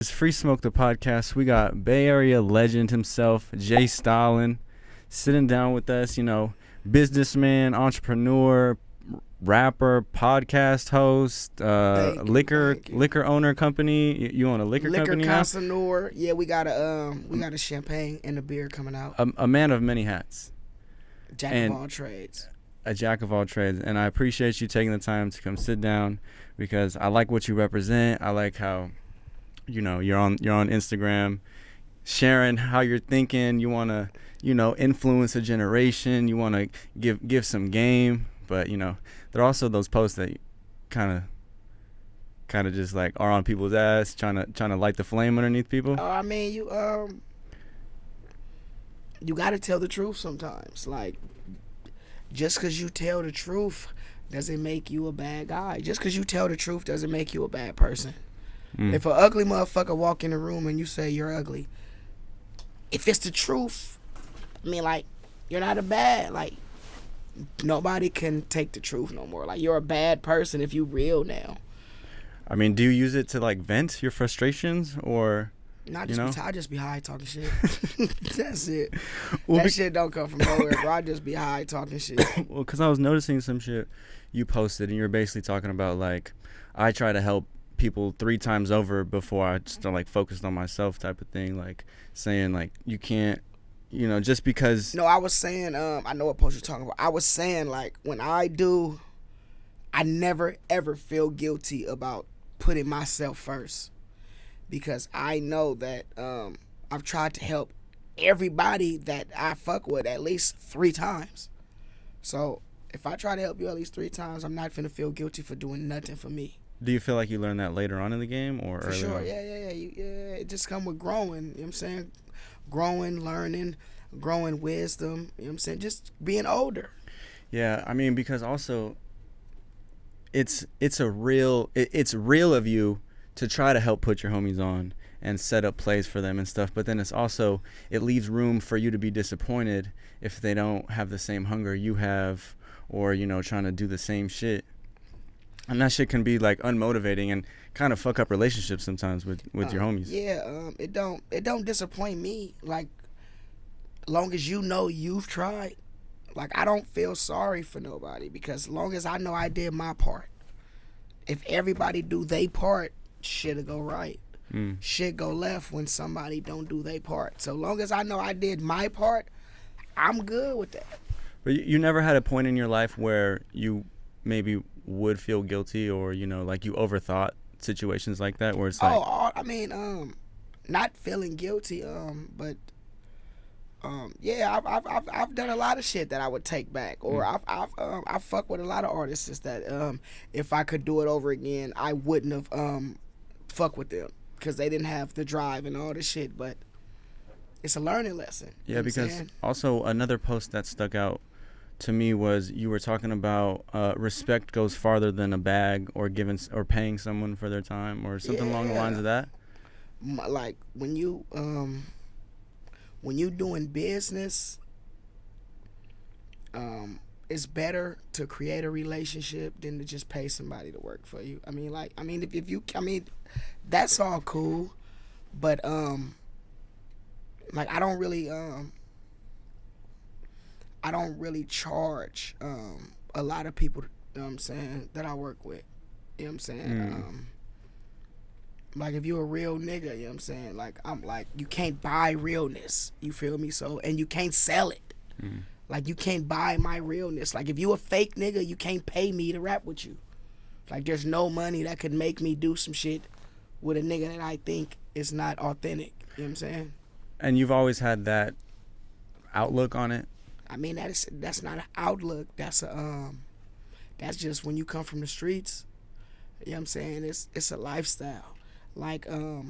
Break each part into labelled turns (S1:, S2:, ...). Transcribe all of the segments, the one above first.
S1: It's Free Smoke the podcast. We got Bay Area legend himself, J Stalin, sitting down with us. Businessman, entrepreneur, rapper, podcast host, liquor owner company. You own a liquor company now?
S2: Consignor. Yeah, we got a champagne and a beer coming out.
S1: A man of many hats.
S2: Jack of all trades.
S1: A jack of all trades, and I appreciate you taking the time to come sit down because I like what you represent. I like how you're on Instagram sharing how you're thinking. You want to influence a generation. You want to give some game, but there are also those posts that kind of just like are on people's ass, trying to light the flame underneath people.
S2: I mean, you got to tell the truth sometimes. Like, just because you tell the truth doesn't make you a bad guy. Just because you tell the truth doesn't make you a bad person. If an ugly motherfucker walk in the room and you say you're ugly, if it's the truth, I mean, like, you're not a bad, like, nobody can take the truth no more. Like, you're a bad person if you real now.
S1: I mean, do you use it to, like, vent your frustrations or...
S2: I just be high talking shit. That's it. That shit don't come from nowhere, bro. I just be high talking shit.
S1: Well, because I was noticing some shit you posted, and you're basically talking about, like, I try to help people 3 times over before I start, like, focused on myself type of thing. Like, saying, like, you can't, just because...
S2: No, I was saying, I know what post you're talking about. I was saying, like, when I do, I never, ever feel guilty about putting myself first. Because I know that I've tried to help everybody that I fuck with at least 3 times. So if I try to help you at least 3 times, I'm not finna feel guilty for doing nothing for me.
S1: Do you feel like you learned that later on in the game or
S2: for
S1: early
S2: sure?
S1: On?
S2: Yeah. It just come with growing. You know what I'm saying? Growing, learning, growing wisdom. You know what I'm saying? Just being older.
S1: Yeah, I mean, because also it's real of you to try to help put your homies on and set up plays for them and stuff, but then it leaves room for you to be disappointed if they don't have the same hunger you have or trying to do the same shit, and that shit can be like unmotivating and kind of fuck up relationships sometimes with your homies.
S2: It don't disappoint me, like, long as you've tried. Like, I don't feel sorry for nobody because long as I know I did my part. If everybody do their part, shit'll go right. Shit go left when somebody don't do their part. So long as I know I did my part, I'm good with that.
S1: But you never had a point in your life where you maybe would feel guilty or like you overthought situations like that where it's like
S2: not feeling guilty, but I've done a lot of shit that I would take back, or I've fuck with a lot of artists that if I could do it over again, I wouldn't have fuck with them because they didn't have the drive and all this shit. But it's a learning lesson.
S1: Yeah, because also another post that stuck out to me was you were talking about respect goes farther than a bag or paying someone for their time or something along the lines of that.
S2: Like when you doing business, it's better to create a relationship than to just pay somebody to work for you. That's all cool, but like I don't really charge a lot of people, you know what I'm saying, that I work with. You know what I'm saying? Like, if you're a real nigga, you know what I'm saying? Like, I'm like, you can't buy realness. You feel me? So, and you can't sell it. Like, you can't buy my realness. Like, if you a fake nigga, you can't pay me to rap with you. Like, there's no money that could make me do some shit with a nigga that I think is not authentic. You know what I'm saying?
S1: And you've always had that outlook on it?
S2: I mean, that's not an outlook. That's just when you come from the streets. You know what I'm saying? It's a lifestyle. Like the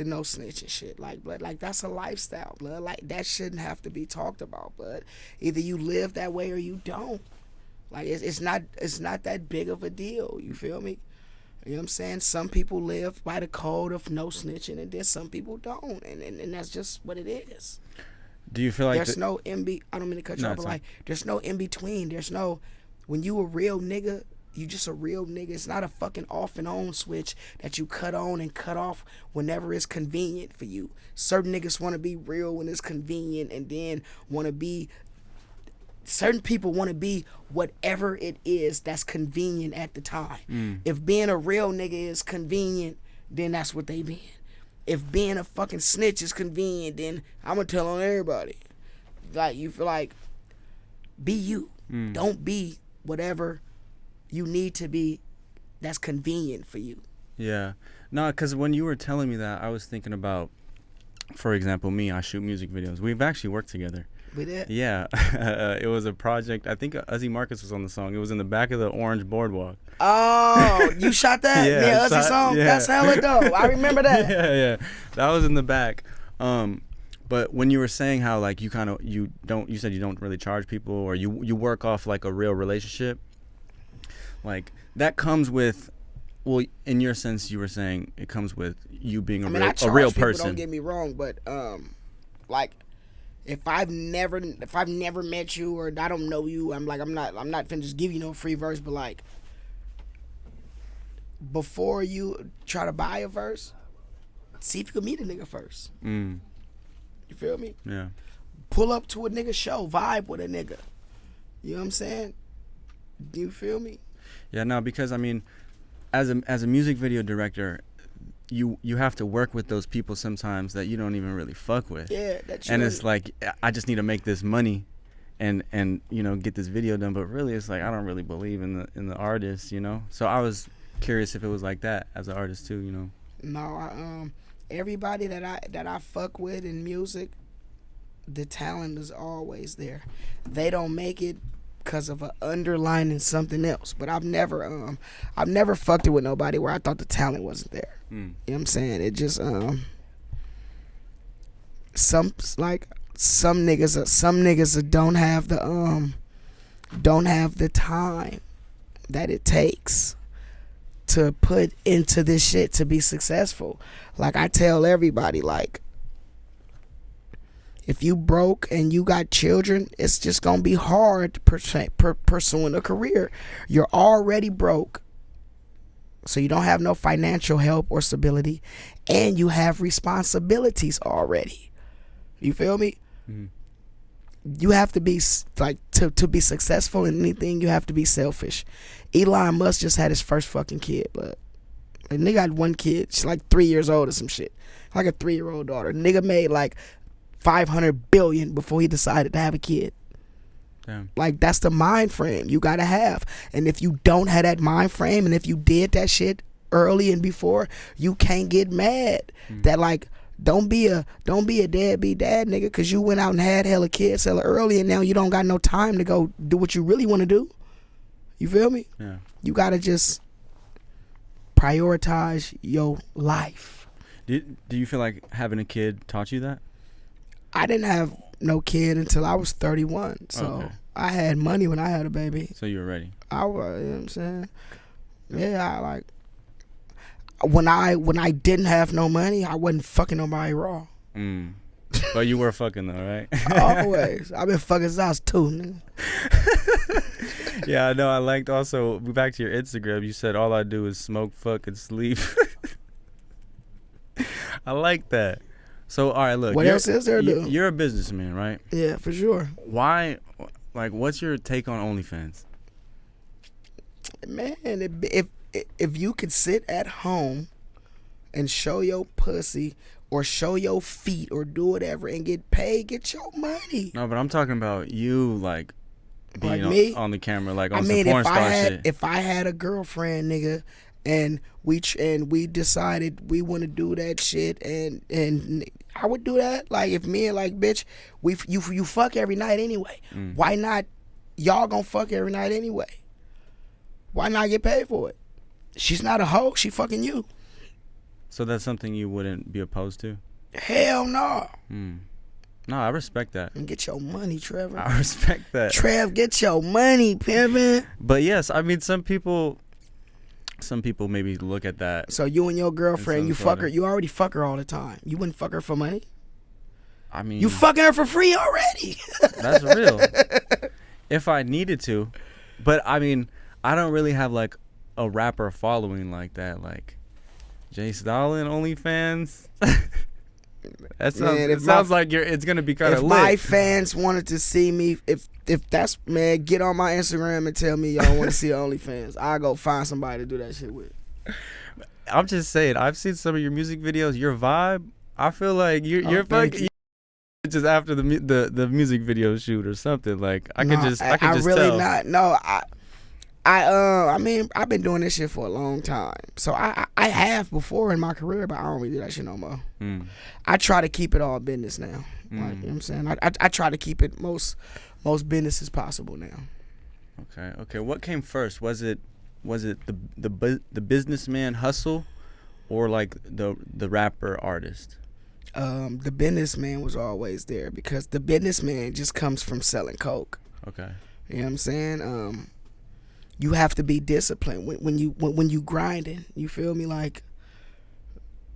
S2: no snitching shit. Like, blood, like, that's a lifestyle, blood. Like, that shouldn't have to be talked about, blood. Either you live that way or you don't. Like, it's not that big of a deal. You feel me? You know what I'm saying? Some people live by the code of no snitching, and then some people don't, and that's just what it is.
S1: Do you feel like
S2: there's no I don't mean to cut you off, but like, there's no in between. There's no, when you a real nigga, You just a real nigga. It's not a fucking off and on switch that you cut on and cut off whenever it's convenient for you. Certain niggas want to be real when it's convenient, and then want to be. Certain people want to be whatever it is that's convenient at the time. If being a real nigga is convenient, then that's what they being. If being a fucking snitch is convenient, then I'm gonna tell on everybody. Like, you feel like, be you. Don't be whatever you need to be that's convenient for you.
S1: Yeah. No, because when you were telling me that, I was thinking about, for example, me. I shoot music videos. We've actually worked together.
S2: With that?
S1: Yeah. It was a project. I think Uzi Marcus was on the song. It was in the back of the Orange Boardwalk.
S2: Oh, you shot that?
S1: Yeah,
S2: Uzi song?
S1: yeah.
S2: That's hella dope. I remember that.
S1: Yeah. That was in the back. But when you were saying how, like, you said you don't really charge people, or you work off like a real relationship, like that comes with, well, in your sense, you were saying it comes with you being a real person.
S2: Don't get me wrong, but like, if I've never met you, or I don't know you, I'm not finna just give you no free verse, but like, before you try to buy a verse, see if you can meet a nigga first. You feel me?
S1: Yeah.
S2: Pull up to a nigga show, vibe with a nigga. You know what I'm saying? Do you feel me?
S1: Yeah, no, because I mean, as a music video director, you have to work with those people sometimes that you don't even really fuck with.
S2: Yeah, that's true.
S1: And it's like, I just need to make this money and get this video done, but really it's like I don't really believe in the artist, So I was curious if it was like that as an artist too,
S2: No, everybody that I fuck with in music, the talent is always there. They don't make it because of an underlining something else. But I've never fucked it with nobody where I thought the talent wasn't there. You know what I'm saying? It just some niggas don't have the time that it takes to put into this shit to be successful. Like, I tell everybody, like, if you broke and you got children, it's just gonna be hard pursuing a career. You're already broke, so you don't have no financial help or stability, and you have responsibilities already. You feel me? You have to be like, to be successful in anything, you have to be selfish. Elon Musk just had his first fucking kid, but a nigga got one kid. She's like 3 years old or some shit, like a 3-year-old daughter. Nigga made like $500 billion before he decided to have a kid.
S1: Damn.
S2: Like, that's the mind frame you gotta have. And if you don't have that mind frame, and if you did that shit early and before, you can't get mad that, like, don't be a deadbeat dad, nigga, because you went out and had hella kids hella early, and now you don't got no time to go do what you really want to do. You feel me?
S1: Yeah.
S2: You gotta just prioritize your life.
S1: Do you feel like having a kid taught you that?
S2: I didn't have no kid until I was 31, so
S1: Okay.
S2: I had money when I had a baby.
S1: So you were ready.
S2: I was, you know what I'm saying? Yeah, I like, when I didn't have no money, I wasn't fucking nobody raw.
S1: But you were fucking though, right?
S2: Always. I've been fucking sauce too, nigga.
S1: Yeah, I know. I liked also, back to your Instagram, you said all I do is smoke, fuck, and sleep. I like that. So, all right, look.
S2: What else is there to do?
S1: You're a businessman, right?
S2: Yeah, for sure.
S1: Why, like, what's your take on OnlyFans?
S2: Man, if you could sit at home and show your pussy or show your feet or do whatever and get paid, get your money.
S1: No, but I'm talking about you, like, being
S2: Like me?
S1: on the camera, like on
S2: I mean,
S1: some porn star shit.
S2: if I had a girlfriend, nigga, and we decided we want to do that shit, and I would do that. Like, if me and, like, bitch, you fuck every night anyway. Why not? Y'all gonna fuck every night anyway. Why not get paid for it? She's not a hoe. She fucking you.
S1: So that's something you wouldn't be opposed to?
S2: Hell no.
S1: No, I respect that.
S2: And get your money, Trevor.
S1: I respect that.
S2: Trev, get your money, pimpin'.
S1: But yes, I mean, some people maybe look at that.
S2: So you and your girlfriend, you fuck her.
S1: funny.
S2: You already fuck her all the time. You wouldn't fuck her for money?
S1: I mean,
S2: You fucking her for free already.
S1: that's real. If I needed to. But I mean, I don't really have like a rapper following like that, like J Stalin OnlyFans. It sounds like it's gonna be kind of lit.
S2: If my fans wanted to see me, if that's, man, get on my Instagram and tell me y'all want to see OnlyFans. I'll go find somebody to do that shit with.
S1: I'm just saying, I've seen some of your music videos. Your vibe, I feel like you're fucking just after the music video shoot or something. Like I could just
S2: really
S1: tell.
S2: not. No, I mean, I've been doing this shit for a long time. So I have before in my career, but I don't really do that shit no more. I try to keep it all business now. Like, you know what I'm saying? I try to keep it most business as possible now.
S1: Okay. What came first? Was it the businessman hustle, or like the rapper artist?
S2: The businessman was always there, because the businessman just comes from selling coke.
S1: Okay.
S2: You know what I'm saying? You have to be disciplined when you grinding. You feel me? Like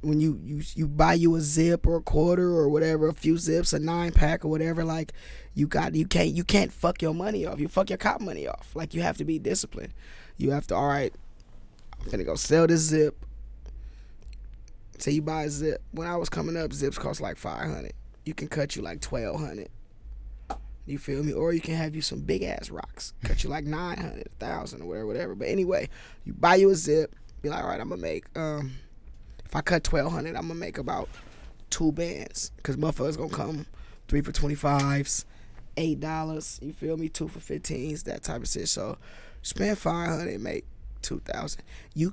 S2: when you buy you a zip or a quarter or whatever, a few zips, a 9-pack or whatever. Like you can't fuck your money off. You fuck your cop money off. Like you have to be disciplined. You have to, all right, I'm finna go sell this zip. Say you buy a zip. When I was coming up, zips cost like $500. You can cut you like $1,200. You feel me? Or you can have you some big ass rocks, cut you like $900, $1,000 or whatever. But anyway, you buy you a zip, be like, all right, I'm gonna make if I cut $1,200, I'm gonna make about 2 bands, cause motherfuckers gonna come 3 for $25s, $8. You feel me? 2 for $15s, that type of shit. So spend $500, make $2,000. You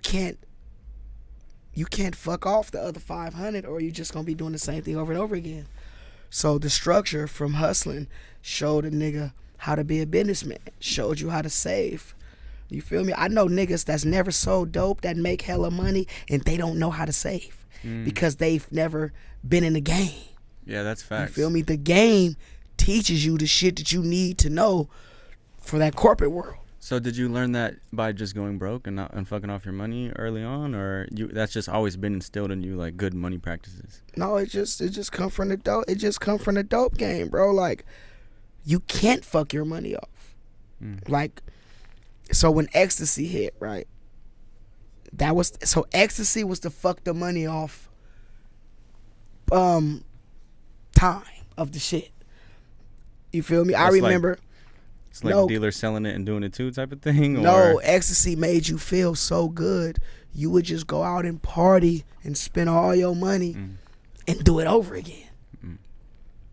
S2: can't fuck off the other $500, or you just gonna be doing the same thing over and over again. So the structure from hustling showed a nigga how to be a businessman, showed you how to save. You feel me? I know niggas that's never sold dope that make hella money and they don't know how to save because they've never been in the game.
S1: Yeah, that's facts.
S2: You feel me? The game teaches you the shit that you need to know for that corporate world.
S1: So did you learn that by just going broke and fucking off your money early on, or that's just always been instilled in you, like good money practices?
S2: No, it just come from the dope. It just come from the dope game, bro. Like you can't fuck your money off. Like, so when ecstasy hit, right? Ecstasy was to fuck the money off time of the shit. You feel me? I remember.
S1: It's like a dealer selling it and doing it too type of thing?
S2: No, ecstasy made you feel so good. You would just go out and party and spend all your money and do it over again.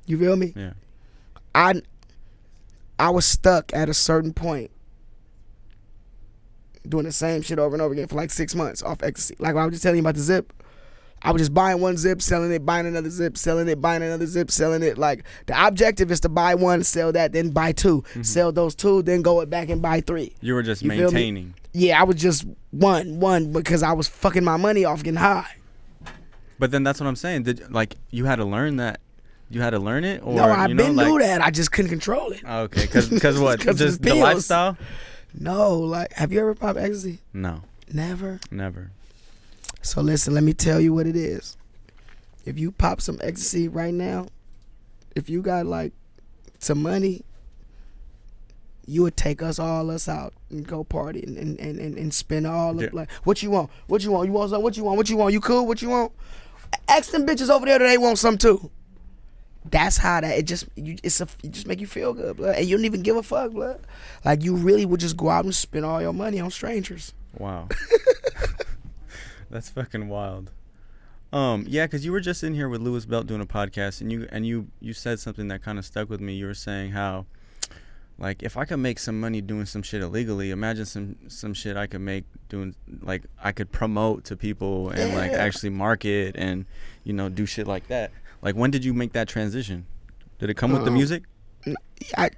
S2: You feel me?
S1: Yeah.
S2: I was stuck at a certain point doing the same shit over and over again for like 6 months off ecstasy. Like I was just telling you about the zip. I was just buying one zip, selling it, buying another zip, selling it, buying another zip, selling it. Like the objective is to buy one, sell that, then buy 2. Sell those 2, then go back and buy 3.
S1: You were just maintaining.
S2: Yeah, I was just one because I was fucking my money off getting high.
S1: But then that's what I'm saying. You had to learn that? You had to learn it? Or,
S2: no, I knew that. I just couldn't control it.
S1: Okay, because what? Just the lifestyle?
S2: No, like, have you ever popped ecstasy?
S1: No.
S2: Never?
S1: Never.
S2: So listen, let me tell you what it is. If you pop some ecstasy right now, if you got like some money, you would take us out and go party and spend all of like, what you want? What you want? You want something? What you want? What you want? You cool? What you want? Ask them bitches over there that they want some too. That's how that it just make you feel good, blood. And you don't even give a fuck, blood. Like you really would just go out and spend all your money on strangers.
S1: Wow. That's fucking wild. Yeah, because you were just in here with Louis Belt doing a podcast, and you said something that kind of stuck with me. You were saying how, like, if I could make some money doing some shit illegally, imagine some shit I could make doing, like, I could promote to people and like actually market and do shit like that. Like, when did you make that transition? Did it come with the music? I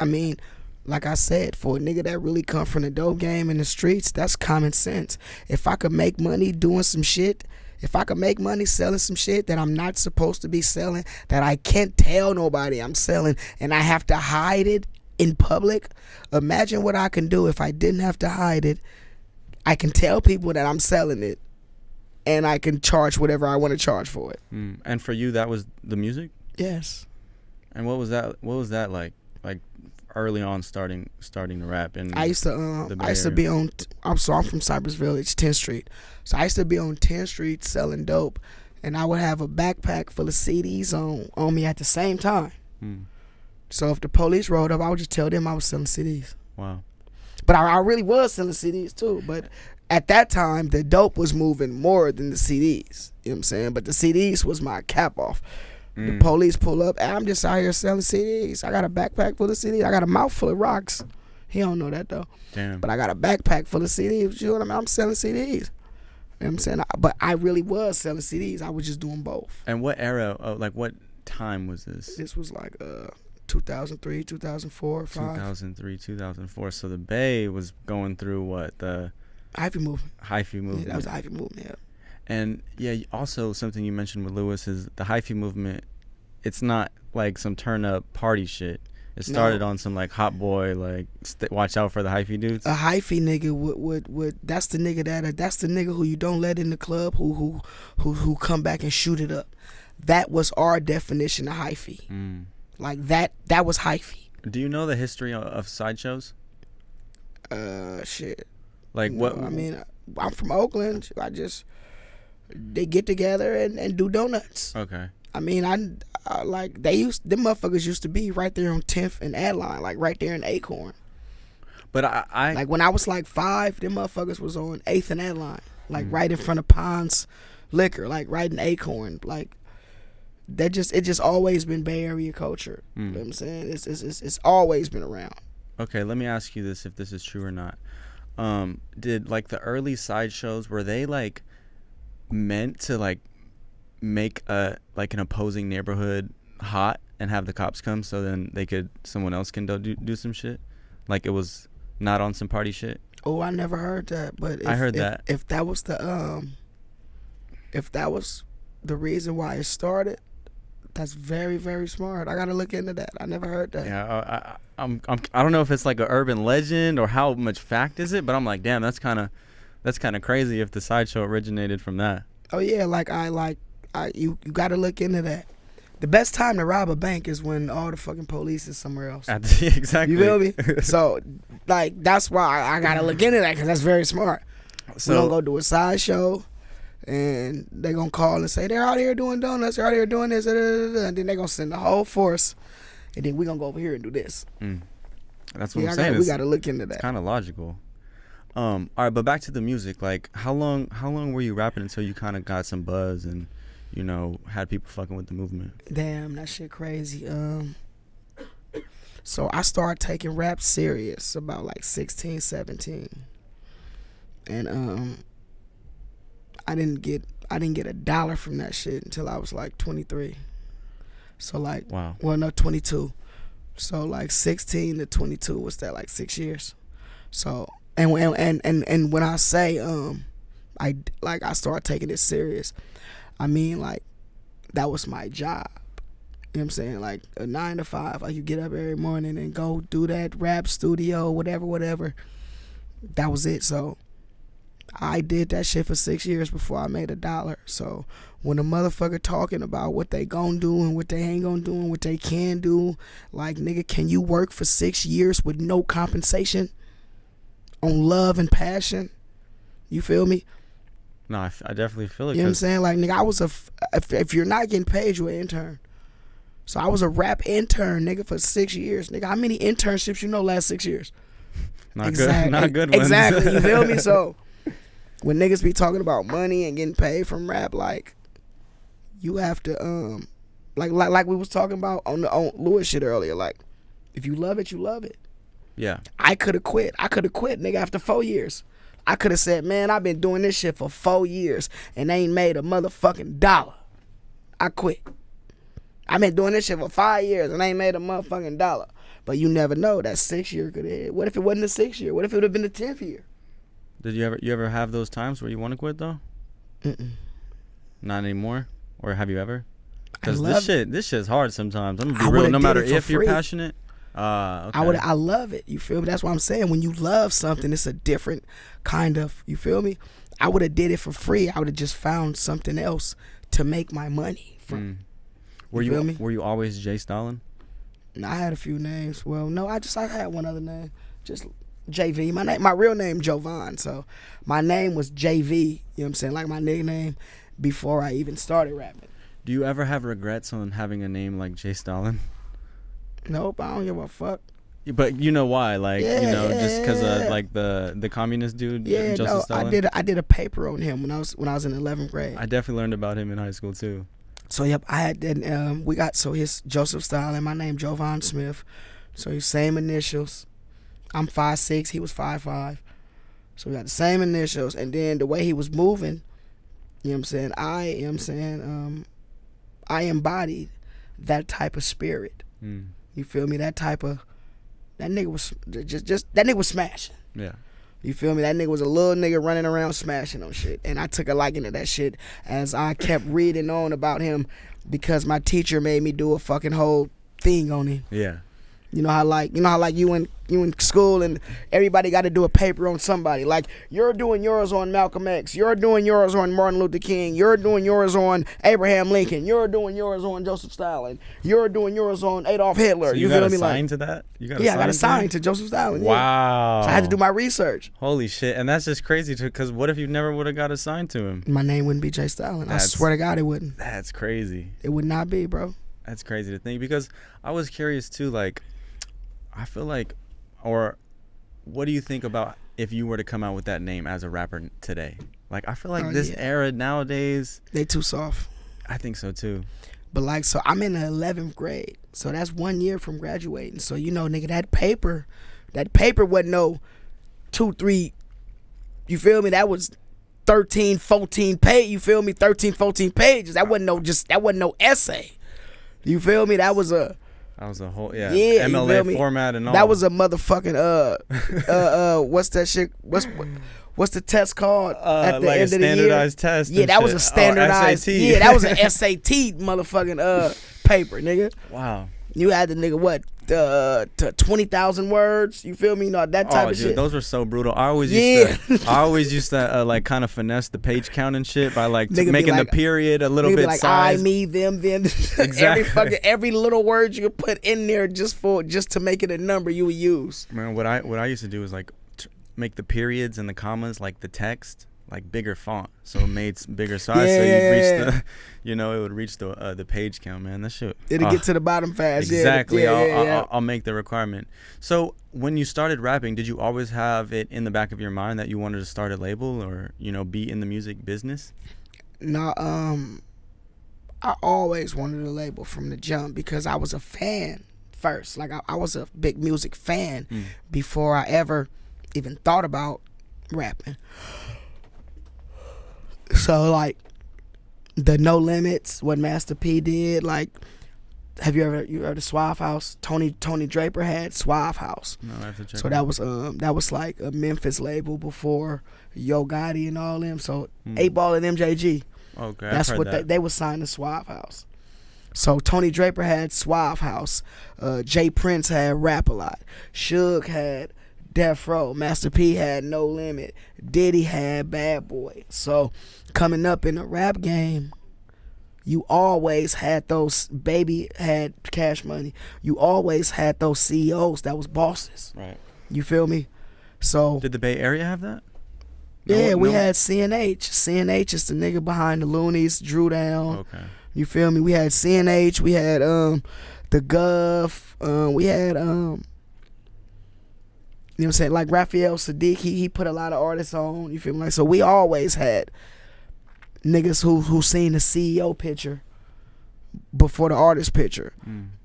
S1: mean, like I said, for a nigga that really come from the dope game in the streets, that's common sense. If I could make money doing some shit, if I could make money selling some shit that I'm not supposed to be selling, that I can't tell nobody I'm selling, and I have to hide it in public, imagine what I can do if I didn't have to hide it. I can tell people that I'm selling it, and I can charge whatever I want to charge for it. And for you, that was the music?
S2: Yes.
S1: And what was that like? Like, early on starting to rap? And
S2: I used to be on. I'm from Cypress Village, 10th Street. So I used to be on 10th Street selling dope, and I would have a backpack full of CDs on me at the same time. So if the police rolled up, I would just tell them I was selling CDs.
S1: Wow.
S2: But I really was selling CDs too. But at that time, the dope was moving more than the CDs. You know what I'm saying? But the CDs was my cap off. The police pull up. I'm just out here selling CDs. I got a backpack full of CDs. I got a mouth full of rocks. He don't know that though.
S1: Damn.
S2: But I got a backpack full of CDs. You know what I mean? I'm selling CDs. You know what I'm saying? But I really was selling CDs. I was just doing both.
S1: And what era, like what time was this?
S2: This was like 2003, 2004, 5.
S1: 2003, 2004. So the Bay was going through what? The
S2: hyphy movement.
S1: Hyphy movement.
S2: Yeah, that was the hyphy movement, yeah.
S1: And yeah, also something you mentioned with Lewis is the hyphy movement. It's not like some turn up party shit. It started on some like hot boy, like watch out for the hyphy dudes.
S2: A hyphy nigga would that's the nigga that's the nigga who you don't let in the club, who come back and shoot it up. That was our definition of hyphy. Like that was hyphy.
S1: Do you know the history of sideshows?
S2: Shit.
S1: Like what?
S2: I mean, I'm from Oakland. They get together and do donuts.
S1: Okay.
S2: I mean, like them motherfuckers used to be right there on 10th and Adeline, like right there in Acorn.
S1: But I
S2: like when I was like 5, them motherfuckers was on 8th and Adeline, like right in front of Pond's Liquor, like right in Acorn, like. It just always been Bay Area culture. You know what I'm saying? It's always been around.
S1: Okay, let me ask you this, if this is true or not. Did like the early sideshows, were they like meant to like make an opposing neighborhood hot and have the cops come so then someone else can do some shit? Like it was not on some party shit?
S2: Oh, I never heard that, but
S1: I heard that.
S2: If that was the reason why it started, that's very, very smart. I gotta look into that. I never heard that.
S1: Yeah, I don't know if it's like an urban legend or how much fact is it, but I'm like, damn, that's kind of crazy if the sideshow originated from that.
S2: Oh yeah, you gotta look into that. The best time to rob a bank is when all the fucking police is somewhere else.
S1: Exactly.
S2: You feel me? So like that's why I gotta look into that because that's very smart. So we're gonna go do a sideshow. And they gonna call and say they're out here doing donuts, they're out here doing this, and then they gonna send the whole force, and then we gonna go over here and do this.
S1: That's what I'm saying.
S2: We gotta look into that.
S1: It's kind of logical. All right, but back to the music. Like, how long were you rapping until you kind of got some buzz and had people fucking with the movement?
S2: Damn, that shit crazy. So I started taking rap serious about like 16, 17, and I didn't get $1 from that shit until I was like 23. So like,
S1: wow.
S2: Well, no, 22. So like 16 to 22 was that like 6 years. So and when I say I started taking it serious, I mean like that was my job. You know what I'm saying? Like a 9 to 5. Like you get up every morning and go do that rap studio, whatever. That was it. So I did that shit for 6 years before I made $1. So when a motherfucker talking about what they gonna do and what they ain't gonna do and what they can do, like nigga, can you work for 6 years with no compensation on love and passion? You feel me?
S1: No, I definitely feel it.
S2: You know what I'm saying? Like nigga, I was if you're not getting paid, you're an intern. So I was a rap intern, nigga, for 6 years. Nigga, how many internships you know last 6 years?
S1: Not good ones.
S2: Exactly, you feel me? So when niggas be talking about money and getting paid from rap, like you have to like we was talking about on Lewis shit earlier, like if you love it, you love it.
S1: Yeah.
S2: I could have quit, nigga, after 4 years. I could have said, man, I've been doing this shit for 4 years and ain't made a motherfucking $1. I quit. I've been doing this shit for 5 years and ain't made a motherfucking $1. But you never know, that 6 year could have hit. What if it wasn't the 6th year? What if it would have been the 10th year?
S1: Did you ever have those times where you want to quit though? Not anymore? Or have you ever? Because this shit's hard sometimes. I'm gonna be real. No matter if you're passionate. Okay.
S2: I love it. You feel me? That's what I'm saying. When you love something, it's a different kind of. You feel me? I would have did it for free. I would have just found something else to make my money from.
S1: Were you always J Stalin?
S2: No, I had a few names. Well, no, I had one other name. Just JV. My real name Jovan. So my name was JV, you know what I'm saying? Like my nickname before I even started rapping.
S1: Do you ever have regrets on having a name like J Stalin?
S2: Nope, I don't give a fuck.
S1: But you know why? Like, just because of like the communist dude, Joseph Stalin?
S2: I did a paper on him when I was in 11th grade.
S1: I definitely learned about him in high school too.
S2: So yep, I had that. His Joseph Stalin. My name Jovan Smith. So his same initials. I'm 5'6", he was 5'5". So we got the same initials, and then the way he was moving, you know what I'm saying? I embodied that type of spirit. You feel me? That nigga was that nigga was smashing.
S1: Yeah.
S2: You feel me? That nigga was a little nigga running around smashing on shit. And I took a liking to that shit as I kept reading on about him because my teacher made me do a fucking whole thing on him.
S1: Yeah.
S2: You know how you in school and everybody got to do a paper on somebody. Like you're doing yours on Malcolm X, you're doing yours on Martin Luther King, you're doing yours on Abraham Lincoln, you're doing yours on Joseph Stalin, you're doing yours on Adolf Hitler.
S1: So you got assigned to that?
S2: I got assigned to Joseph Stalin.
S1: Wow.
S2: Yeah. So I had to do my research.
S1: Holy shit! And that's just crazy too. Because what if you never would have got assigned to him?
S2: My name wouldn't be J Stalin. I swear to God, it wouldn't.
S1: That's crazy.
S2: It would not be, bro.
S1: That's crazy to think because I was curious too. Like, I feel like, or what do you think about if you were to come out with that name as a rapper today? Like, I feel like this era nowadays,
S2: they too soft.
S1: I think so too.
S2: But like, so I'm in the 11th grade, so that's 1 year from graduating. So nigga, that paper wasn't no 2, 3. You feel me? That was 13, 14 page. You feel me? 13, 14 pages. That wasn't no essay. You feel me? That was a whole
S1: MLA format and all.
S2: That was a motherfucking what's that shit? What's the test called at the
S1: like
S2: end of the year?
S1: Standardized test.
S2: Yeah, that was a standardized.
S1: SAT.
S2: Yeah, that was an SAT motherfucking paper, nigga.
S1: Wow.
S2: You had the nigga what? 20,000 words. You feel me? That type of shit.
S1: Those were so brutal. I always used to like kind of finesse the page count and shit by like making the period a little bit
S2: like
S1: size.
S2: I, me, them.
S1: Exactly.
S2: every little word you could put in there just to make it a number you would use.
S1: Man, what I used to do was like make the periods and the commas like the text like bigger font, so it made bigger size, so you'd reach it would reach the page count, man. That shit.
S2: It'll get to the bottom fast.
S1: Exactly. I'll make the requirement. So when you started rapping, did you always have it in the back of your mind that you wanted to start a label or be in the music business?
S2: No, I always wanted a label from the jump because I was a fan first. Like I was a big music fan before I ever even thought about rapping. So like the No Limits, what Master P did, like have you heard of Suave House? Tony Draper had Suave House.
S1: No, I have to check.
S2: So that was like a Memphis label before Yo Gotti and all them. So 8 Ball and MJG.
S1: Okay,
S2: that's what they was signed to Suave House. So Tony Draper had Suave House. Jay Prince had Rap A Lot. Suge had Death Row. Master P had No Limit. Diddy had Bad Boy. So coming up in the rap game, you always had those. Baby had Cash Money. You always had those CEOs that was bosses.
S1: Right.
S2: You feel me? So
S1: did the Bay Area have that?
S2: Yeah, we had CNH. CNH is the nigga behind the Loonies, Drew Down.
S1: Okay.
S2: You feel me? We had CNH. We had the Gov. We had you know what I'm saying? Like Raphael Sadiq, he put a lot of artists on. You feel me? Like, so we always had niggas who seen the CEO picture before the artist picture.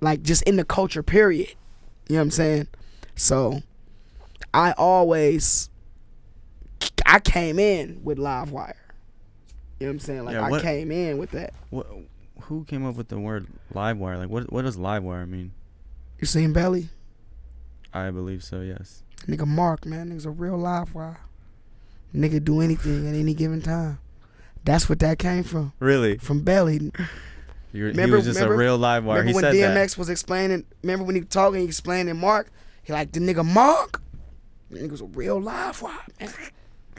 S2: Like just in the culture period. You know what I'm saying? So I came in with Livewire. You know what I'm saying? Like I came in with that.
S1: Who came up with the word Livewire? Like what does Livewire mean?
S2: You seen Belly?
S1: I believe so, yes.
S2: Nigga Mark, man, nigga's a real live wire. Nigga do anything at any given time. That's what that came from.
S1: Really?
S2: From Belly.
S1: He was just a real live wire. He said that.
S2: Remember when DMX was explaining, remember when he was talking, he explained in Mark, he like, the nigga Mark, the nigga's a real live wire, man.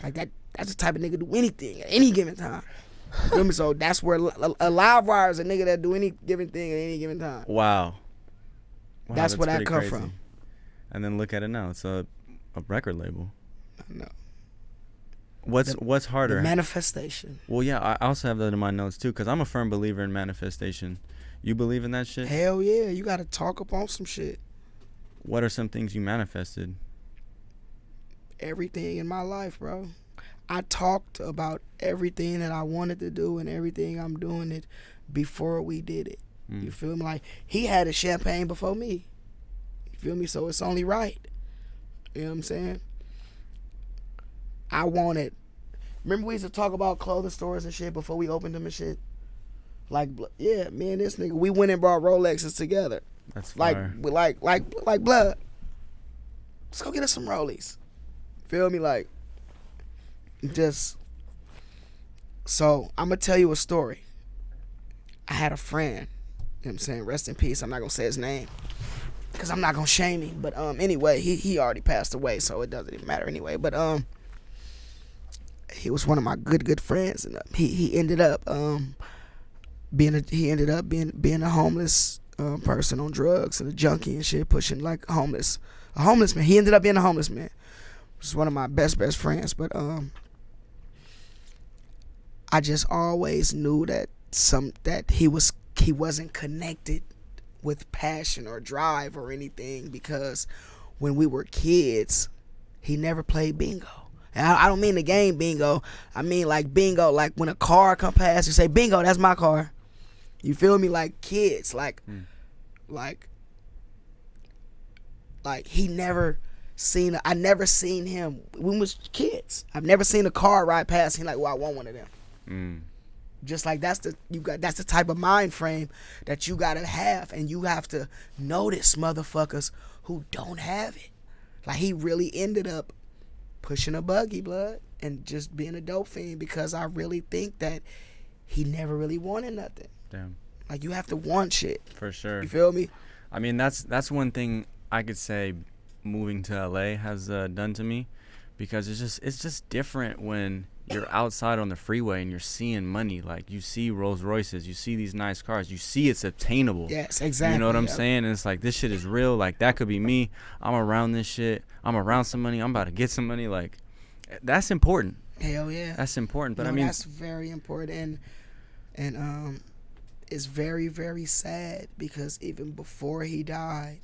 S2: Like that's the type of nigga do anything at any given time. You feel me? So that's where a live wire is a nigga that do any given thing at any given time.
S1: Wow. Wow,
S2: That's where that
S1: pretty
S2: come
S1: crazy.
S2: from.
S1: And then look at it now. It's a record label.
S2: No.
S1: What's harder?
S2: The manifestation.
S1: Well, yeah, I also have that in my notes too, because I'm a firm believer in manifestation. You believe in that shit?
S2: Hell yeah, you gotta talk up on some shit.
S1: What are some things you manifested?
S2: Everything in my life, bro. I talked about everything that I wanted to do and everything I'm doing it before we did it. You feel me? Like, he had a champagne before me. You feel me? So it's only right. You know what I'm saying? I wanted. Remember we used to talk about clothing stores and shit before we opened them and shit? Like, yeah, me and this nigga, we went and brought Rolexes together.
S1: That's fire.
S2: Like blood. Let's go get us some Rollies. Feel me? Like, just. So, I'm going to tell you a story. I had a friend. You know what I'm saying? Rest in peace. I'm not going to say his name, because I'm not going to shame him. But anyway, he already passed away, so it doesn't even matter anyway. But he was one of my good friends, and he ended up being a homeless person on drugs and a junkie and shit, pushing like a homeless man. He ended up being a homeless man. He was one of my best friends. But I just always knew that he wasn't connected with passion or drive or anything, because when we were kids, he never played bingo. And I don't mean the game bingo. I mean like bingo, like when a car come past, you say, bingo, that's my car. You feel me? Like kids, like he never seen. I never seen him when we was kids. I've never seen a car ride past him like, well, I want one of them. Just like that's the type of mind frame that you gotta have, and you have to notice motherfuckers who don't have it. Like, he really ended up pushing a buggy, blood, and just being a dope fiend, because I really think that he never really wanted nothing.
S1: Damn.
S2: Like, you have to want shit.
S1: For sure.
S2: You feel me?
S1: I mean, that's one thing I could say moving to LA has done to me, because it's just different when you're outside on the freeway and you're seeing money. Like, you see Rolls Royces, you see these nice cars, you see it's obtainable.
S2: Yes, exactly.
S1: You know what I'm saying? And it's like, this shit is real. Like, that could be me. I'm around this shit. I'm around some money. I'm about to get some money. Like, that's important.
S2: Hell yeah.
S1: That's important. But
S2: no,
S1: I mean,
S2: that's very important, and it's very, very sad, because even before he died,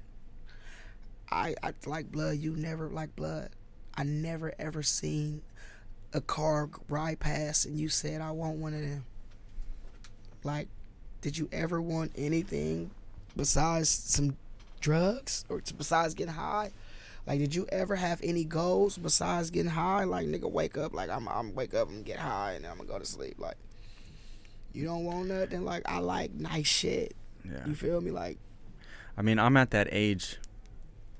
S2: I like blood. You never like blood. I never ever seen a car ride past and you said, I want one of them. Like, did you ever want anything besides some drugs, or besides getting high? Like, did you ever have any goals besides getting high? Like, nigga, wake up, like, I'm wake up and get high and then I'm gonna go to sleep. Like, you don't want nothing. Like, I like nice shit. Yeah. You feel me? Like,
S1: I mean, I'm at that age.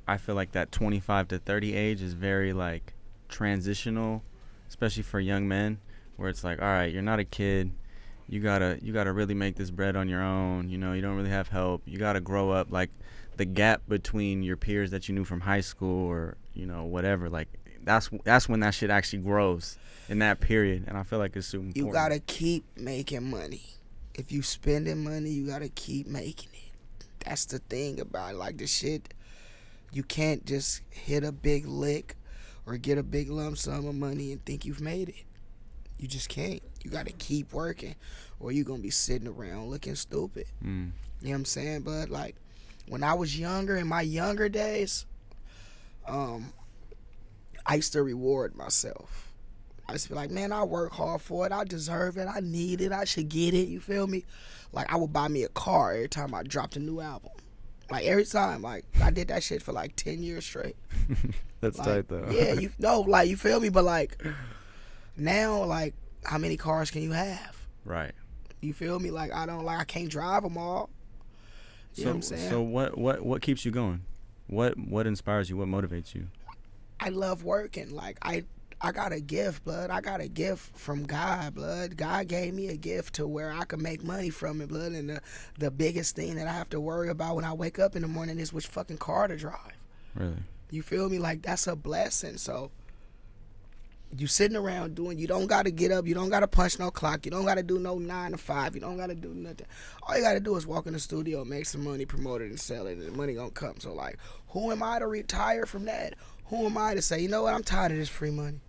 S1: I feel like that 25 to 30 age is very, like, transitional, especially for young men, where it's like, all right, you're not a kid. You gotta really make this bread on your own. You know, you don't really have help. You gotta grow up. Like, the gap between your peers that you knew from high school, or, you know, whatever, like, that's when that shit actually grows, in that period. And I feel like it's super important.
S2: You gotta keep making money. If you spending money, you gotta keep making it. That's the thing about it. Like, the shit, you can't just hit a big lick or get a big lump sum of money and think you've made it. You just can't. You gotta keep working, or you're gonna be sitting around looking stupid. You know what I'm saying? But, like, when I was younger, in my younger days, I used to reward myself. I used to be like, man, I work hard for it. I deserve it. I need it. I should get it. You feel me? Like, I would buy me a car every time I dropped a new album. Like, every time. Like, I did that shit for like 10 years straight.
S1: That's
S2: like,
S1: tight, though.
S2: Yeah, you know, like, you feel me? But, like, now, like, how many cars can you have?
S1: Right.
S2: You feel me? Like, I can't drive them all. You know what I'm saying?
S1: So what keeps you going? What inspires you? What motivates you?
S2: I love working. Like, I got a gift, blood. I got a gift from God, blood. God gave me a gift to where I can make money from it, blood. And the biggest thing that I have to worry about when I wake up in the morning is which fucking car to drive.
S1: Really?
S2: You feel me? Like, that's a blessing. So You sitting around doing, you don't got to get up, you don't got to punch no clock, you don't got to do no 9 to 5, you don't got to do nothing. All you got to do is walk in the studio, make some money, promote it, and sell it, and the money gonna come. So like, who am I to retire from that? Who am I to say, you know what, I'm tired of this free money.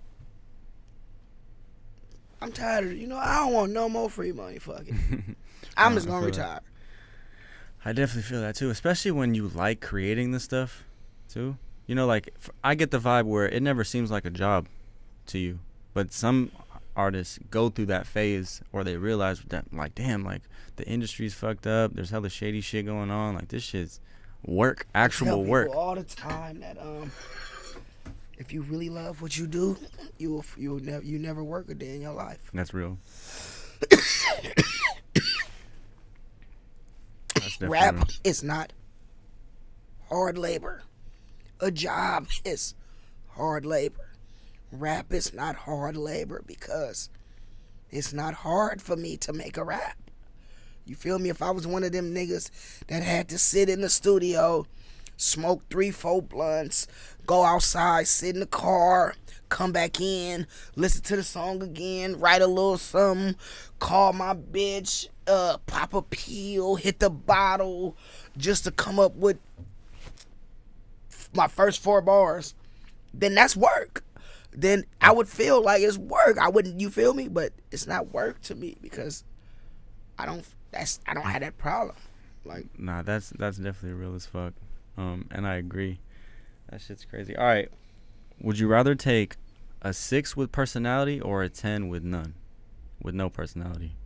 S2: I'm tired of it. You know, I don't want no more free money. Fuck it. I'm just gonna retire.
S1: I definitely feel that too, especially when you like creating this stuff too. You know, like I get the vibe where it never seems like a job to you, but some artists go through that phase or they realize that, like, damn, like the industry's fucked up, there's hella shady shit going on, like this shit's work, actual work.
S2: I tell people all the time that if you really love what you do, you never work a day in your life.
S1: That's real. That's
S2: Rap
S1: real.
S2: is not hard labor. A job is hard labor. Rap is not hard labor because it's not hard for me to make a rap. You feel me? If I was one of them niggas that had to sit in the studio, smoke 3-4 blunts, go outside, sit in the car, come back in, listen to the song again, write a little something, call my bitch, pop a pill, hit the bottle, just to come up with my first 4 bars, then that's work. Then I would feel like it's work. I wouldn't, you feel me? But it's not work to me because I don't have that problem. Like,
S1: nah, that's definitely real as fuck. And I agree. That shit's crazy. All right, would you rather take a 6 with personality or a 10 with none, with no personality?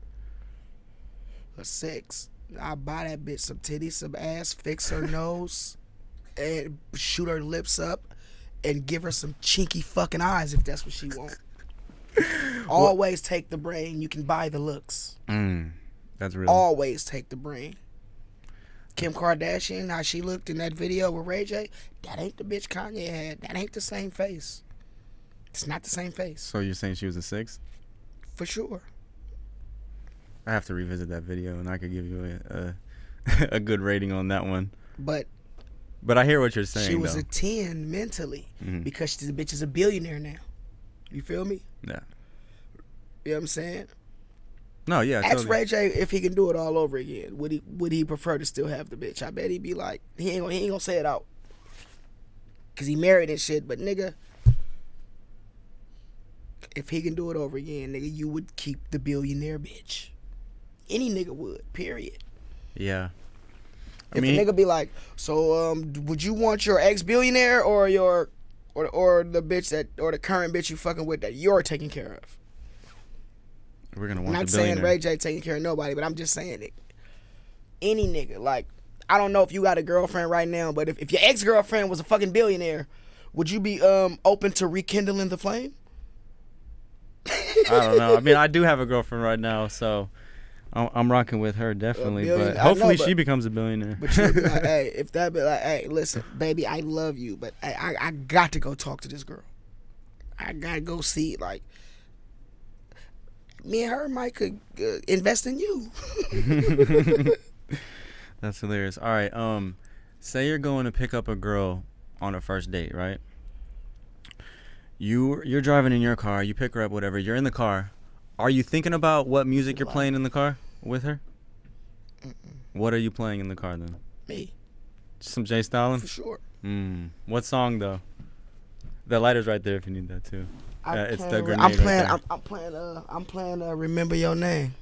S2: A 6. I'll buy that bitch some titties, some ass, fix her nose, and shoot her lips up, and give her some chinky fucking eyes if that's what she wants. Always take the brain. You can buy the looks.
S1: That's real.
S2: Always take the brain. Kim Kardashian, how she looked in that video with Ray J, that ain't the bitch Kanye had. That ain't the same face. It's not the same face.
S1: So you're saying she was a 6?
S2: For sure.
S1: I have to revisit that video, and I could give you a good rating on that one. But I hear what you're saying.
S2: She was
S1: though.
S2: a 10 mentally because the bitch is a billionaire now. You feel me?
S1: Yeah.
S2: You know what I'm saying?
S1: No, yeah.
S2: Ask
S1: Totally.
S2: Ray J if he can do it all over again. Would he prefer to still have the bitch? I bet he'd be like, he ain't gonna say it out. Cause he married and shit, but nigga, if he can do it over again, nigga, you would keep the billionaire bitch. Any nigga would, period.
S1: Yeah.
S2: If a nigga be like, so would you want your ex-billionaire or the bitch that, or the current bitch you fucking with that you're taking care of?
S1: We're gonna want
S2: I'm not
S1: the
S2: saying
S1: billionaire.
S2: Ray J taking care of nobody, but I'm just saying it. Any nigga, like, I don't know if you got a girlfriend right now, but if your ex-girlfriend was a fucking billionaire, would you be open to rekindling the flame?
S1: I don't know. I mean, I do have a girlfriend right now, so I'm rocking with her definitely. But hopefully she becomes a billionaire.
S2: But you'd be like, hey, if that be like, hey, listen, baby, I love you, but I got to go talk to this girl. I gotta go see, like, me and her might could invest in you.
S1: That's hilarious. All right. Say you're going to pick up a girl on a first date, right? You're driving in your car. You pick her up, whatever. You're in the car. Are you thinking about what music you're playing in the car with her? What are you playing in the car then?
S2: Me.
S1: Some J Stalin?
S2: For sure.
S1: What song though? The lighter's right there if you need that too. It's the grenade.
S2: I'm playing Remember Your Name.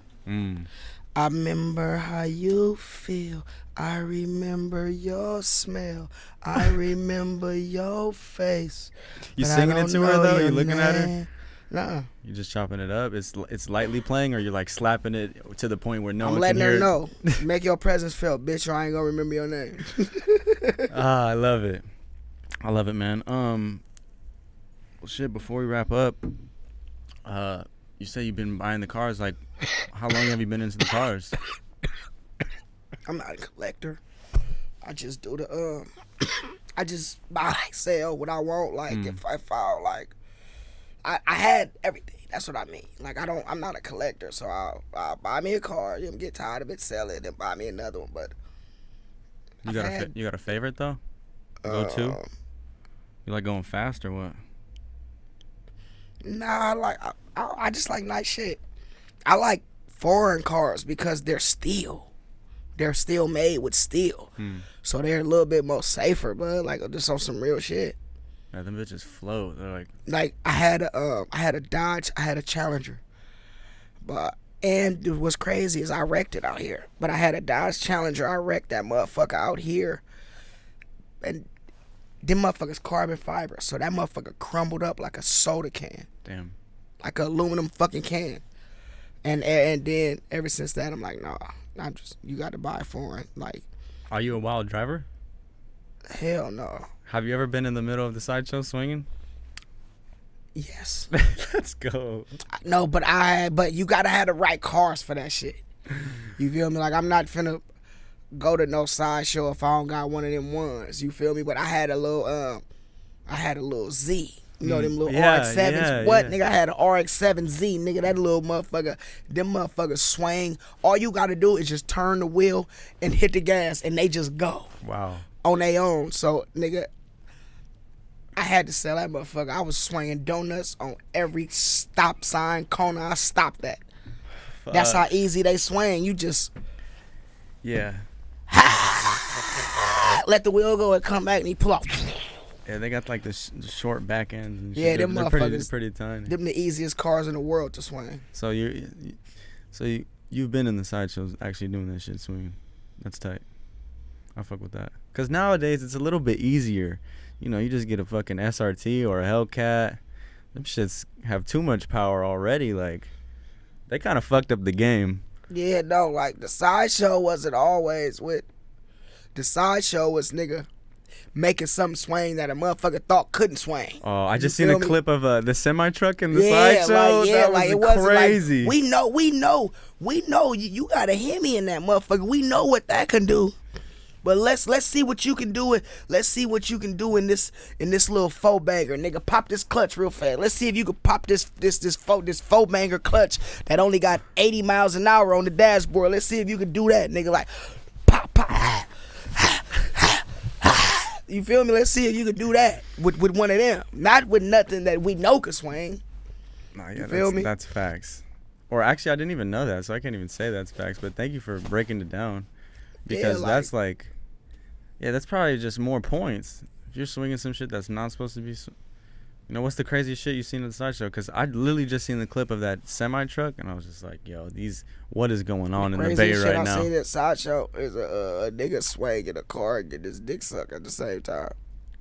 S2: I remember how you feel. I remember your smell. I remember your face.
S1: You singing it to her though? You looking at her?
S2: Nuh-uh.
S1: You just chopping it up? It's lightly playing, or you're like slapping it to the point where no one can hear
S2: I'm
S1: it?
S2: letting her know. Make your presence felt, bitch, or I ain't gonna remember your name.
S1: I love it. I love it, man. Well, shit, before we wrap up, you say you've been buying the cars. Like, how long have you been into the cars?
S2: I'm not a collector. I just do the I just buy, sell what I want. Like if I like, I had everything. That's what I mean. Like I'm not a collector, so I'll buy me a car, get tired of it, sell it, and buy me another one. But
S1: you got a favorite though? Go to? You like going fast or what?
S2: Nah, I just like nice shit. I like foreign cars because they're steel. They're still made with steel, so they're a little bit more safer. But like just on some real shit.
S1: Yeah, them bitches float. They're
S2: like I had a Dodge, I had a Challenger, and what's crazy is I wrecked it out here. But I had a Dodge Challenger, I wrecked that motherfucker out here, and them motherfuckers carbon fiber, so that motherfucker crumbled up like a soda can.
S1: Damn.
S2: Like an aluminum fucking can. And then ever since that, I'm like, nah, you got to buy foreign. Like,
S1: are you a wild driver?
S2: Hell no.
S1: Have you ever been in the middle of the sideshow swinging?
S2: Yes.
S1: Let's go.
S2: No, but you gotta have the right cars for that shit. You feel me? Like, I'm not finna go to no sideshow if I don't got one of them ones. You feel me? But I had a little Z. You know them little RX-7s?
S1: Yeah,
S2: what? Nigga, I had an RX-7Z. Nigga, that little motherfucker, them motherfuckers swing. All you gotta do is just turn the wheel and hit the gas and they just go.
S1: Wow.
S2: On their own. So, nigga, I had to sell that motherfucker. I was swinging donuts on every stop sign, corner. I stopped that. Fuck. That's how easy they swing. You just...
S1: Yeah.
S2: Let the wheel go and come back and he pull off.
S1: Yeah, they got like the short back ends and shit.
S2: Yeah, them motherfuckers.
S1: They're pretty tiny.
S2: Them the easiest cars in the world to swing.
S1: So you've been in the sideshows actually doing that shit swinging. That's tight. I fuck with that. Cause nowadays it's a little bit easier. You know, you just get a fucking SRT or a Hellcat. Them shits have too much power already. Like, they kind of fucked up the game.
S2: Yeah, no, like the sideshow wasn't always with. The sideshow was nigga making something swing that a motherfucker thought couldn't swing.
S1: Oh, I just seen a clip of the semi truck in the sideshow.
S2: Like, it was crazy. Like, we know. You got a Hemi in that motherfucker. We know what that can do. But let's see what you can do. Let's see what you can do in this little four banger, nigga. Pop this clutch real fast. Let's see if you can pop this four banger clutch that only got 80 miles an hour on the dashboard. Let's see if you can do that, nigga. Like, pop. You feel me? Let's see if you can do that with one of them. Not with nothing that we know can swing.
S1: Nah, yeah, you feel me? That's facts. Or actually, I didn't even know that, so I can't even say that's facts. But thank you for breaking it down, because that's like. Yeah, that's probably just more points. If you're swinging some shit that's not supposed to be... You know, what's the craziest shit you've seen at the sideshow? Because I literally just seen the clip of that semi-truck, and I was just like, yo, what is going on in the Bay right now?
S2: I seen at sideshow is a nigga swinging a car and get his dick sucked at the same time.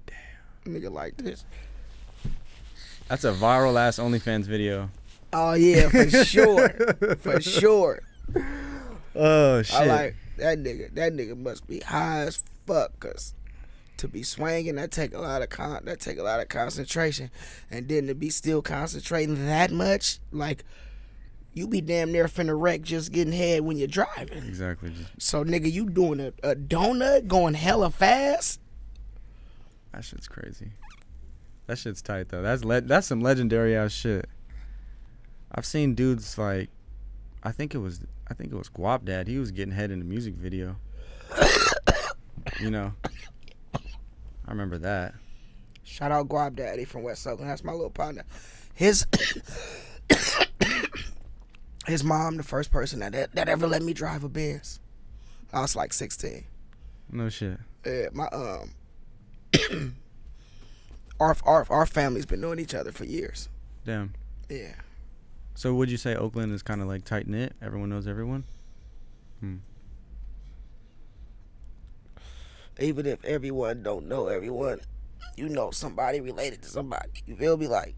S2: Damn. Nigga like this.
S1: That's a viral-ass OnlyFans video.
S2: Oh, yeah, for sure. For sure.
S1: Oh, shit.
S2: I like that nigga. That nigga must be high as fuck, cause to be swinging that take a lot of concentration, and then to be still concentrating that much, like you be damn near finna wreck just getting head when you're driving. Exactly. So nigga, you doing a donut going hella fast?
S1: That shit's crazy. That shit's tight though. That's some legendary ass shit. I've seen dudes like, I think it was Guapdad. He was getting head in a music video. You know, I remember that.
S2: Shout out Guapdad from West Oakland. That's my little partner. His mom, the first person that ever let me drive a Benz. I was like 16.
S1: No shit.
S2: Yeah, my our family's been knowing each other for years.
S1: Damn.
S2: Yeah.
S1: So would you say Oakland is kind of like tight knit? Everyone knows everyone.
S2: Even if everyone don't know everyone, you know somebody related to somebody. You feel me? Like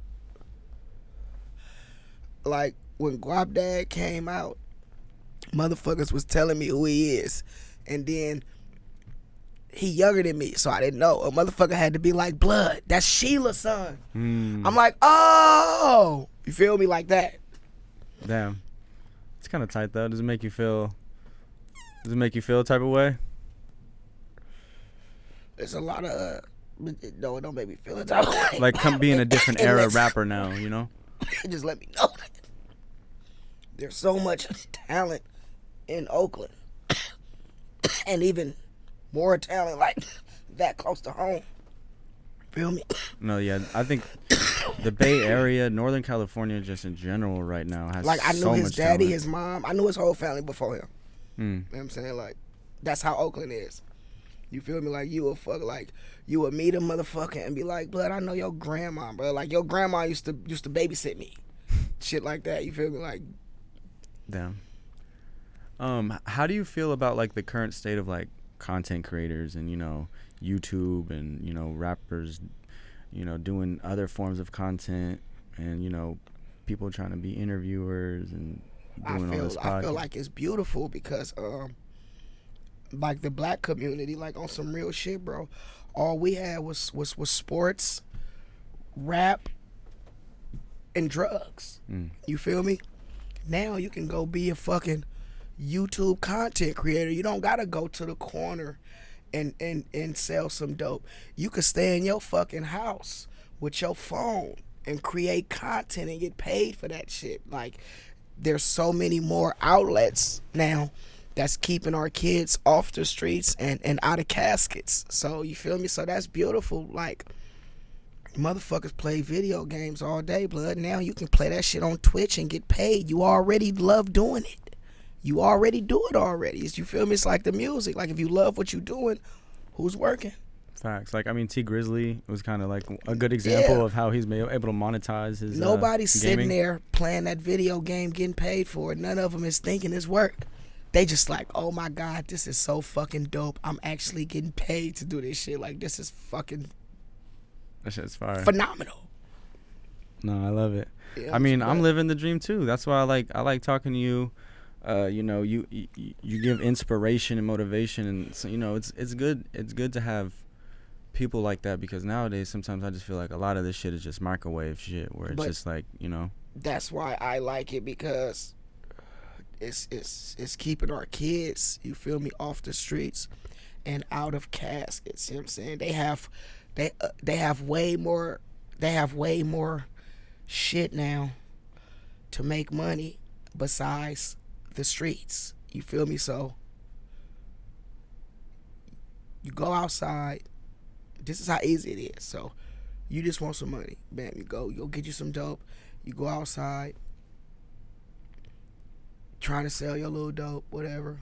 S2: when Guapdad came out, motherfuckers was telling me who he is, and then he younger than me, so I didn't know. A motherfucker had to be like, blood, that's Sheila's son. I'm like, oh, you feel me? Like that.
S1: Damn, it's kind of tight though. Does it make you feel a type of way?
S2: There's a lot of no, it don't make me feel a type of way.
S1: Like being a different era rapper now, you know?
S2: Just let me know that there's so much talent in Oakland, and even more talent like that close to home. Feel me?
S1: No, yeah, I think the Bay Area, Northern California, just in general, right now has
S2: Like I knew
S1: so
S2: his
S1: much
S2: daddy,
S1: talent.
S2: his mom. I knew his whole family before him.
S1: Mm.
S2: You know what I'm saying? Like, that's how Oakland is. You feel me? Like, you would meet a motherfucker and be like, blood, I know your grandma, bro. Like, your grandma used to babysit me. Shit like that. You feel me? Like,
S1: Damn. How do you feel about like the current state of like content creators and YouTube and rappers, doing other forms of content and people trying to be interviewers and doing all this podcast?
S2: I feel like it's beautiful because like the black community, like on some real shit, bro. All we had was sports, rap, and drugs. You feel me? Now you can go be a fucking YouTube content creator. You don't gotta go to the corner and sell some dope. You could stay in your fucking house with your phone and create content and get paid for that shit. Like, there's so many more outlets now that's keeping our kids off the streets and out of caskets. So you feel me? So that's beautiful. Like, motherfuckers play video games all day, blood. Now you can play that shit on Twitch and get paid. You already love doing it. You already do it already. You feel me? It's like the music. Like, if you love what you're doing, who's working?
S1: Facts. Like, I mean, T Grizzly was kind of like a good example of how he's able to monetize his
S2: Nobody's sitting
S1: gaming.
S2: there playing that video game, getting paid for it. None of them is thinking it's work. They just like, oh my God, this is so fucking dope. I'm actually getting paid to do this shit. Like, this is fucking
S1: That shit's fire.
S2: phenomenal.
S1: No, I love it.
S2: Yeah,
S1: I mean, I'm living the dream too. That's why I like talking to you. You give inspiration and motivation, and so, it's good to have people like that, because nowadays sometimes I just feel like a lot of this shit is just microwave shit where it's just like,
S2: That's why I like it, because it's keeping our kids, you feel me, off the streets and out of caskets. You know what I'm saying? They have way more shit now to make money besides the streets. You feel me? So you go outside. This is how easy it is. So you just want some money. Bam, you go get you some dope. You go outside, trying to sell your little dope, whatever.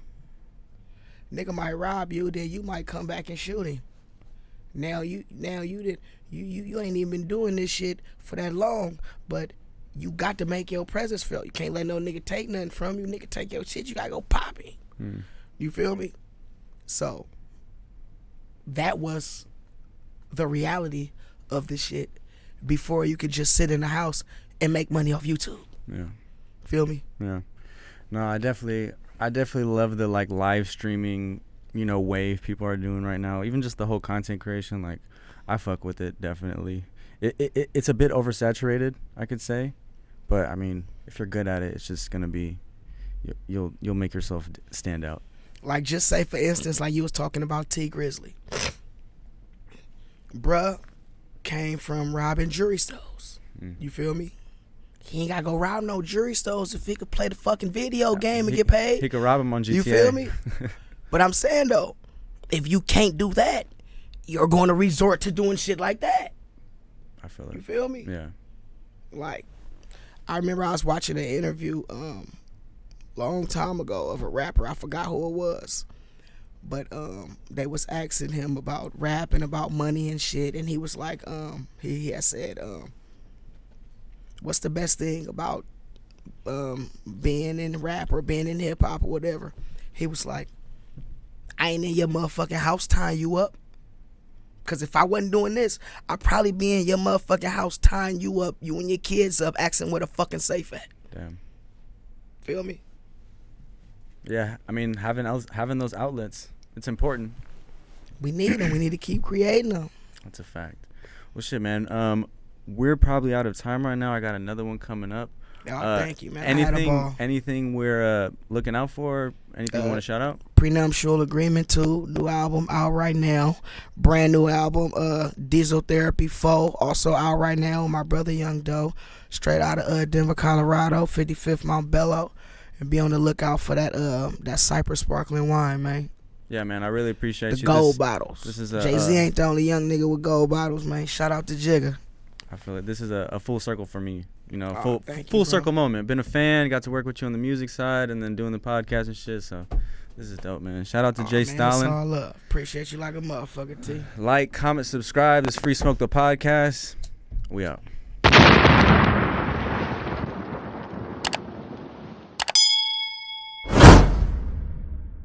S2: Nigga might rob you, then you might come back and shoot him. Now you ain't even been doing this shit for that long, but you got to make your presence felt. You can't let no nigga take nothing from you. Nigga take your shit, you gotta go pop it. You feel me? So that was the reality of this shit before you could just sit in the house and make money off YouTube.
S1: Yeah.
S2: Feel me?
S1: Yeah. No, I definitely love the like live streaming, wave people are doing right now. Even just the whole content creation, like I fuck with it definitely. It's a bit oversaturated, I could say, but I mean, if you're good at it, it's just gonna be you'll make yourself stand out.
S2: Like, just say for instance, like you was talking about T Grizzly. Bruh came from robbing jewelry stores. You feel me? He ain't gotta go rob no jewelry stores if he could play the fucking video game and get paid.
S1: He could rob him on GTA.
S2: You feel me? But I'm saying though, if you can't do that, you're going to resort to doing shit like that.
S1: I feel it.
S2: You feel me?
S1: Yeah.
S2: Like, I remember I was watching an interview long time ago of a rapper. I forgot who it was. But they was asking him about rap and about money and shit, and he was like, he had said, what's the best thing about being in rap or being in hip hop or whatever? He was like, I ain't in your motherfucking house tying you up. Cause if I wasn't doing this, I'd probably be in your motherfucking house tying you up, you and your kids up, asking where the fucking safe at.
S1: Damn.
S2: Feel me?
S1: Yeah, I mean, having those outlets, it's important.
S2: We need them. We need to keep creating them.
S1: That's a fact. Well, shit, man. We're probably out of time right now. I got another one coming up.
S2: Oh, thank you, man. I had a ball.
S1: Anything we're looking out for? Anything you want to shout out?
S2: Prenuptial Agreement 2, new album out right now. Brand new album, Diesel Therapy 4, also out right now with my brother Young Doe. Straight out of Denver, Colorado, 55th Mount Bello. And be on the lookout for that Cypress sparkling wine, man.
S1: Yeah, man, I really appreciate
S2: The
S1: you.
S2: gold bottles.
S1: This is
S2: Jay-Z ain't the only young nigga with gold bottles, man. Shout out to Jigga.
S1: I feel like this is a full circle for me. You know,
S2: Thank you,
S1: full
S2: bro.
S1: circle moment. Been a fan, got to work with you on the music side, and then doing the podcast and shit. So this is dope, man. Shout out to J
S2: Man,
S1: Stalin.
S2: it's all love. Appreciate you like a motherfucker, T.
S1: Like, comment, subscribe. This Free Smoke the podcast. We out.